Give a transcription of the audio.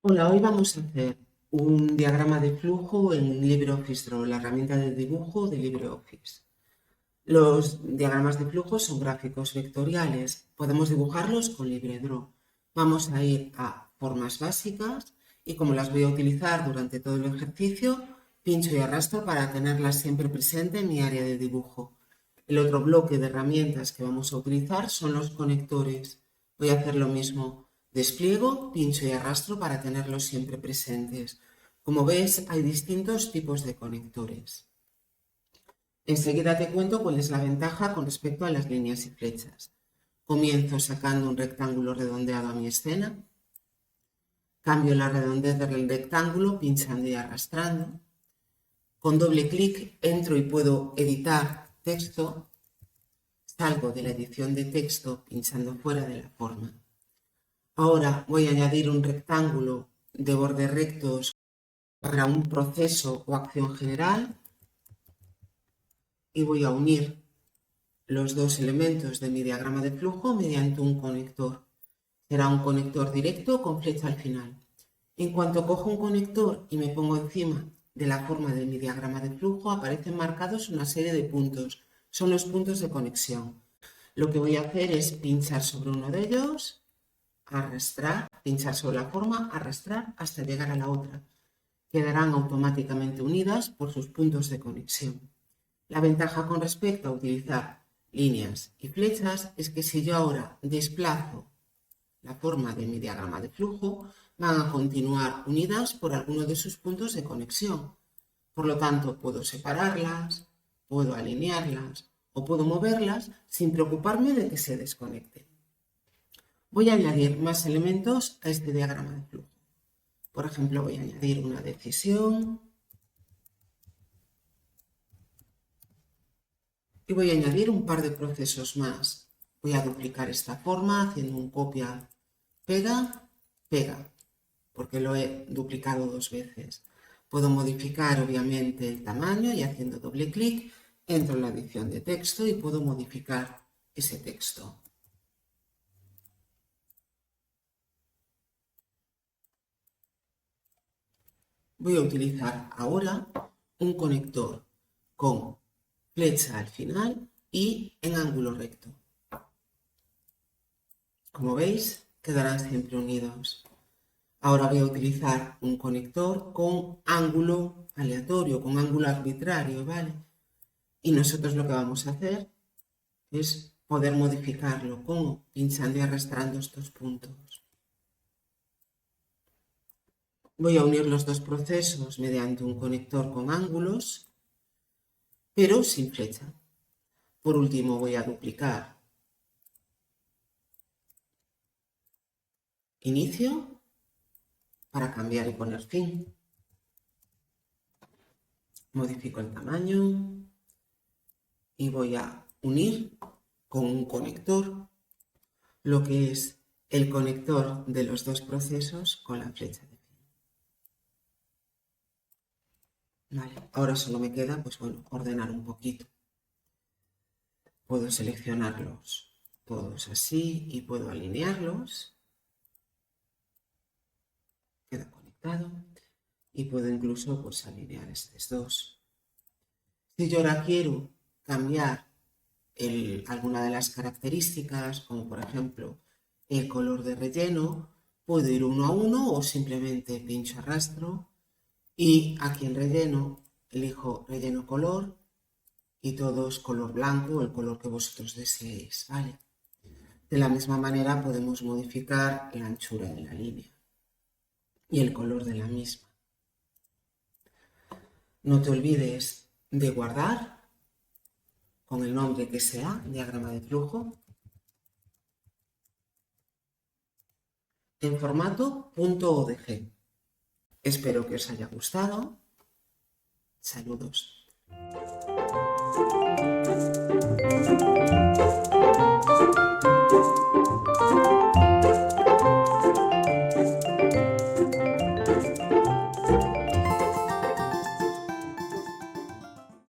Hola, hoy vamos a hacer un diagrama de flujo en LibreOffice Draw, la herramienta de dibujo de LibreOffice. Los diagramas de flujo son gráficos vectoriales, podemos dibujarlos con LibreDraw. Vamos a ir a formas básicas y como las voy a utilizar durante todo el ejercicio, pincho y arrastro para tenerlas siempre presente en mi área de dibujo. El otro bloque de herramientas que vamos a utilizar son los conectores. Voy a hacer lo mismo. Despliego, pincho y arrastro para tenerlos siempre presentes. Como ves, hay distintos tipos de conectores. Enseguida te cuento cuál es la ventaja con respecto a las líneas y flechas. Comienzo sacando un rectángulo redondeado a mi escena. Cambio la redondez del rectángulo pinchando y arrastrando. Con doble clic entro y puedo editar texto. Salgo de la edición de texto pinchando fuera de la forma. Ahora voy a añadir un rectángulo de bordes rectos para un proceso o acción general y voy a unir los dos elementos de mi diagrama de flujo mediante un conector. Será un conector directo con flecha al final. En cuanto cojo un conector y me pongo encima de la forma de mi diagrama de flujo, aparecen marcados una serie de puntos. Son los puntos de conexión. Lo que voy a hacer es pinchar sobre uno de ellos, arrastrar, pinchar sobre la forma, arrastrar hasta llegar a la otra. Quedarán automáticamente unidas por sus puntos de conexión. La ventaja con respecto a utilizar líneas y flechas es que si yo ahora desplazo la forma de mi diagrama de flujo, van a continuar unidas por alguno de sus puntos de conexión. Por lo tanto, puedo separarlas, puedo alinearlas o puedo moverlas sin preocuparme de que se desconecten. Voy a añadir más elementos a este diagrama de flujo. Por ejemplo, voy a añadir una decisión y voy a añadir un par de procesos más. Voy a duplicar esta forma haciendo un copia, pega, pega, porque lo he duplicado dos veces. Puedo modificar obviamente el tamaño y haciendo doble clic entro en la edición de texto y puedo modificar ese texto. Voy a utilizar ahora un conector con flecha al final y en ángulo recto. Como veis, quedarán siempre unidos. Ahora voy a utilizar un conector con ángulo aleatorio, con ángulo arbitrario, ¿vale? Y nosotros lo que vamos a hacer es poder modificarlo, como pinchando y arrastrando estos puntos. Voy a unir los dos procesos mediante un conector con ángulos, pero sin flecha. Por último voy a duplicar inicio para cambiar y poner fin. Modifico el tamaño y voy a unir con un conector lo que es el conector de los dos procesos con la flecha de fin. Vale, ahora solo me queda, pues bueno, ordenar un poquito. Puedo seleccionarlos todos así y puedo alinearlos. Queda conectado. Y puedo incluso pues, alinear estos dos. Si yo ahora quiero cambiar alguna de las características, como por ejemplo el color de relleno, puedo ir uno a uno o simplemente pincho arrastro y aquí en relleno elijo relleno color y todo es color blanco, el color que vosotros deseéis, ¿vale? De la misma manera podemos modificar la anchura de la línea y el color de la misma. No te olvides de guardar con el nombre que sea, diagrama de flujo, en formato .odg. Espero que os haya gustado. Saludos.